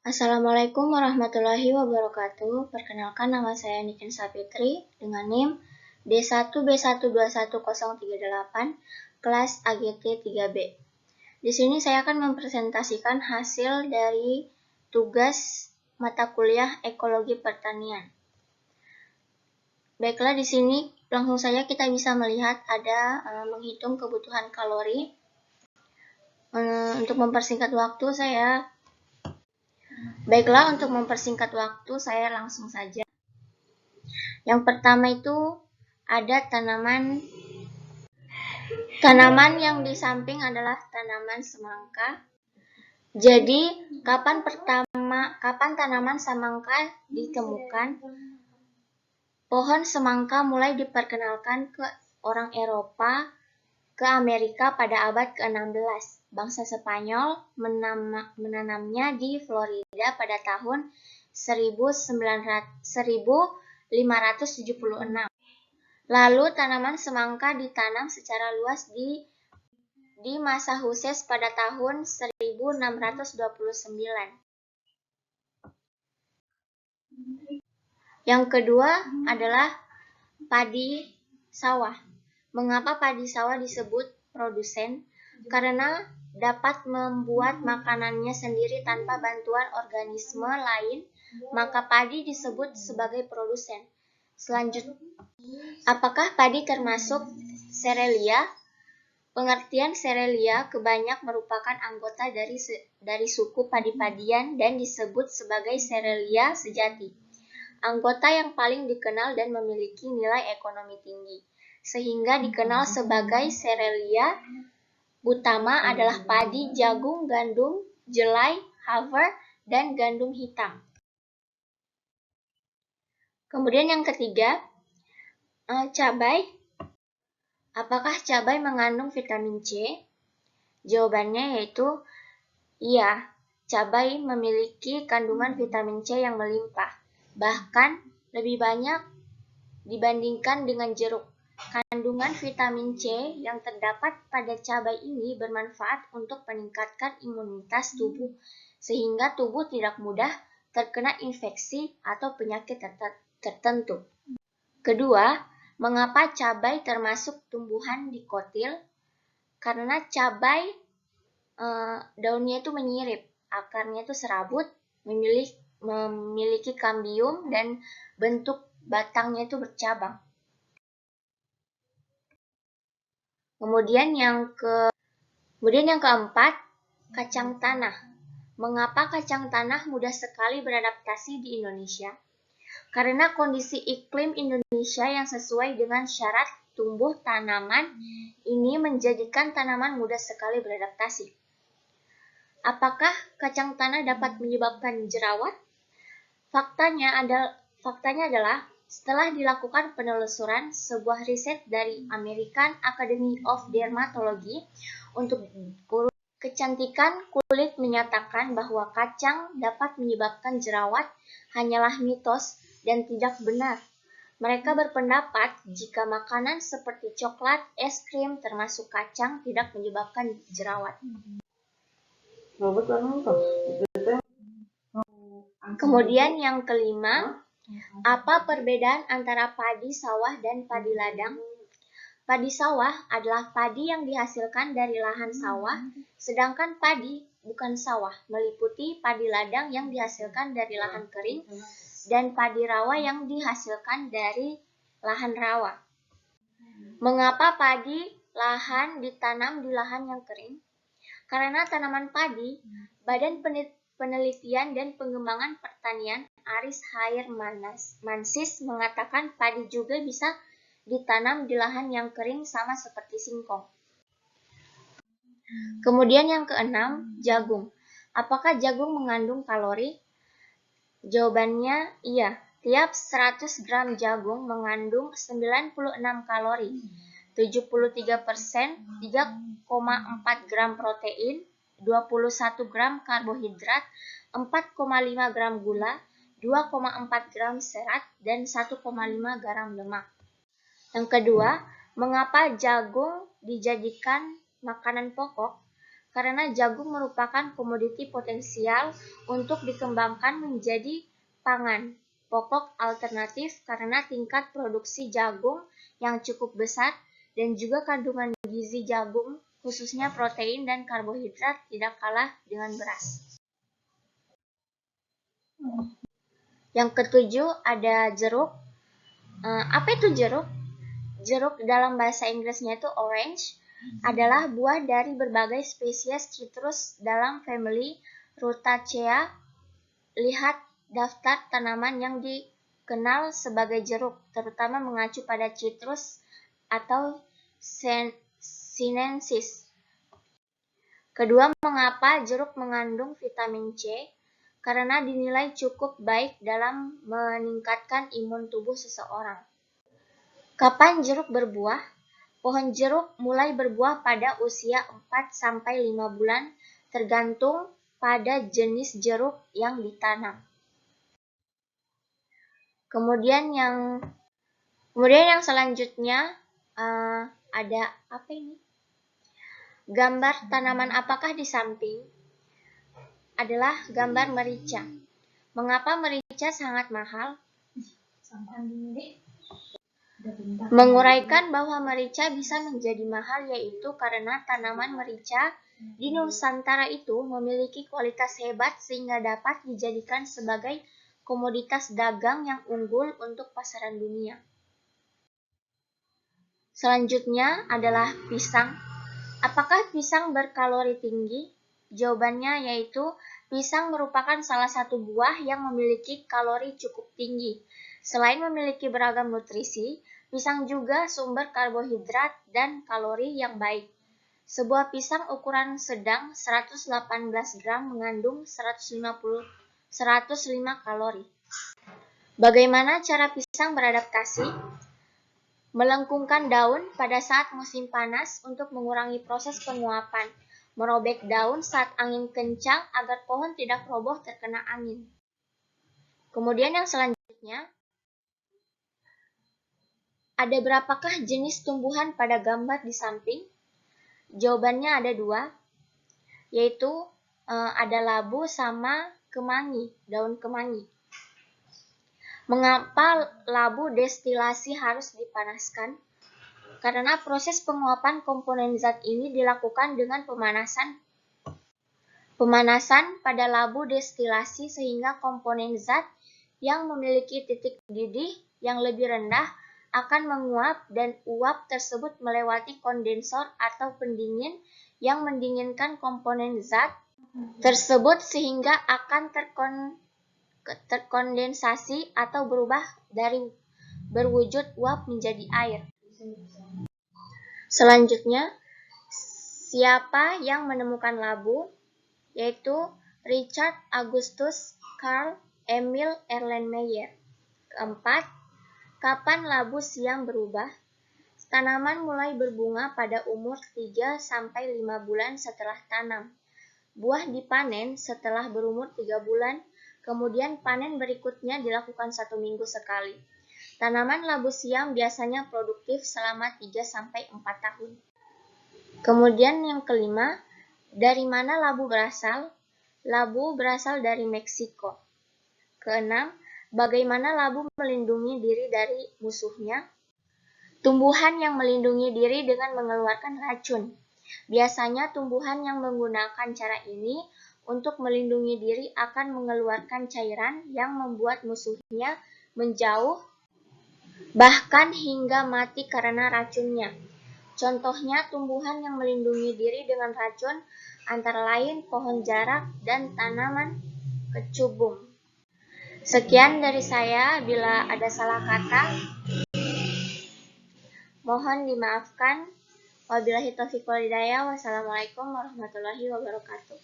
Assalamualaikum warahmatullahi wabarakatuh. Perkenalkan, nama saya Niken Sapitri dengan NIM D1B1211038 kelas AGT 3B. Di sini saya akan mempresentasikan hasil dari tugas mata kuliah Ekologi Pertanian. Baiklah, di sini langsung saja kita bisa melihat ada menghitung kebutuhan kalori. Untuk mempersingkat waktu untuk mempersingkat waktu saya langsung saja. Yang pertama itu ada tanaman yang di samping adalah tanaman semangka. Jadi, kapan tanaman semangka ditemukan? Pohon semangka mulai diperkenalkan ke orang Eropa, ke Amerika pada abad ke-16. Bangsa Spanyol menanamnya di Florida pada tahun 1576. Lalu tanaman semangka ditanam secara luas di Massachusetts pada tahun 1629. Yang kedua adalah padi sawah. Mengapa padi sawah disebut produsen? Karena dapat membuat makanannya sendiri tanpa bantuan organisme lain, maka padi disebut sebagai produsen. Selanjutnya, apakah padi termasuk serelia? Pengertian serelia kebanyak merupakan anggota dari suku padi-padian dan disebut sebagai serelia sejati. Anggota yang paling dikenal dan memiliki nilai ekonomi tinggi, sehingga dikenal sebagai serelia utama adalah padi, jagung, gandum, jelai, haver, dan gandum hitam. Kemudian yang ketiga, cabai. Apakah cabai mengandung vitamin C? Jawabannya yaitu iya, cabai memiliki kandungan vitamin C yang melimpah, bahkan lebih banyak dibandingkan dengan jeruk. Kandungan vitamin C yang terdapat pada cabai ini bermanfaat untuk meningkatkan imunitas tubuh, sehingga tubuh tidak mudah terkena infeksi atau penyakit tertentu. Kedua, mengapa cabai termasuk tumbuhan dikotil? Karena cabai daunnya itu menyirip, akarnya itu serabut, memiliki kambium, dan bentuk batangnya itu bercabang. Kemudian yang keempat, kacang tanah. Mengapa kacang tanah mudah sekali beradaptasi di Indonesia? Karena kondisi iklim Indonesia yang sesuai dengan syarat tumbuh tanaman ini menjadikan tanaman mudah sekali beradaptasi. Apakah kacang tanah dapat menyebabkan jerawat? Faktanya adalah setelah dilakukan penelusuran, sebuah riset dari American Academy of Dermatology untuk kecantikan kulit menyatakan bahwa kacang dapat menyebabkan jerawat hanyalah mitos dan tidak benar. Mereka berpendapat jika makanan seperti coklat, es krim, termasuk kacang tidak menyebabkan jerawat. Kemudian yang kelima, apa perbedaan antara padi sawah dan padi ladang? Padi sawah adalah padi yang dihasilkan dari lahan sawah, sedangkan padi bukan sawah meliputi padi ladang yang dihasilkan dari lahan kering dan padi rawa yang dihasilkan dari lahan rawa. Mengapa padi lahan ditanam di lahan yang kering? Karena tanaman padi, Badan Penelitian dan Pengembangan Pertanian Aris Hair Mansis mengatakan padi juga bisa ditanam di lahan yang kering sama seperti singkong. Kemudian yang keenam, jagung. Apakah jagung mengandung kalori? Jawabannya iya. Tiap 100 gram jagung mengandung 96 kalori. 73% 3,4 gram protein, 21 gram karbohidrat, 4,5 gram gula, 2,4 gram serat, dan 1,5 gram lemak. Yang kedua, mengapa jagung dijadikan makanan pokok? karena jagung merupakan komoditi potensial untuk dikembangkan menjadi pangan pokok alternatif karena tingkat produksi jagung yang cukup besar dan juga kandungan gizi jagung, khususnya protein dan karbohidrat, tidak kalah dengan beras. Yang ketujuh ada jeruk. Apa itu jeruk? Jeruk dalam bahasa Inggrisnya itu orange, adalah buah dari berbagai spesies citrus dalam famili Rutaceae. Lihat daftar tanaman yang dikenal sebagai jeruk, terutama mengacu pada citrus atau sinensis. Kedua, mengapa jeruk mengandung vitamin C? Karena dinilai cukup baik dalam meningkatkan imun tubuh seseorang. Kapan jeruk berbuah? Pohon jeruk mulai berbuah pada usia 4-5 bulan, tergantung pada jenis jeruk yang ditanam. Kemudian yang selanjutnya ada apa ini? Gambar tanaman apakah di samping? Adalah gambar merica. Mengapa merica sangat mahal? Menguraikan bahwa merica bisa menjadi mahal yaitu karena tanaman merica di Nusantara itu memiliki kualitas hebat sehingga dapat dijadikan sebagai komoditas dagang yang unggul untuk pasaran dunia. Selanjutnya adalah pisang. Apakah pisang berkalori tinggi? Jawabannya yaitu pisang merupakan salah satu buah yang memiliki kalori cukup tinggi. Selain memiliki beragam nutrisi, pisang juga sumber karbohidrat dan kalori yang baik. Sebuah pisang ukuran sedang 118 gram mengandung 105 kalori. Bagaimana cara pisang beradaptasi? Melengkungkan daun pada saat musim panas untuk mengurangi proses penguapan. Merobek daun saat angin kencang agar pohon tidak roboh terkena angin. Kemudian yang selanjutnya, ada berapakah jenis tumbuhan pada gambar di samping? Jawabannya ada 2, yaitu ada labu sama kemangi, daun kemangi. Mengapa labu destilasi harus dipanaskan? Karena proses penguapan komponen zat ini dilakukan dengan pemanasan pada labu destilasi sehingga komponen zat yang memiliki titik didih yang lebih rendah akan menguap dan uap tersebut melewati kondensor atau pendingin yang mendinginkan komponen zat tersebut sehingga akan terkondensasi atau berubah dari berwujud uap menjadi air. Selanjutnya, siapa yang menemukan labu? Yaitu Richard Augustus Carl Emil Erlenmeyer. Keempat, kapan labu siang berubah? Tanaman mulai berbunga pada umur 3-5 bulan setelah tanam. Buah dipanen setelah berumur 3 bulan, kemudian panen berikutnya dilakukan 1 minggu sekali. Tanaman labu siam biasanya produktif selama 3-4 tahun. Kemudian yang kelima, dari mana labu berasal? Labu berasal dari Meksiko. Keenam, bagaimana labu melindungi diri dari musuhnya? Tumbuhan yang melindungi diri dengan mengeluarkan racun. Biasanya tumbuhan yang menggunakan cara ini untuk melindungi diri akan mengeluarkan cairan yang membuat musuhnya menjauh, bahkan hingga mati karena racunnya. Contohnya tumbuhan yang melindungi diri dengan racun antara lain pohon jarak dan tanaman kecubung. Sekian dari saya, bila ada salah kata mohon dimaafkan. Wabillahi taufiq wal hidayah. Wassalamualaikum warahmatullahi wabarakatuh.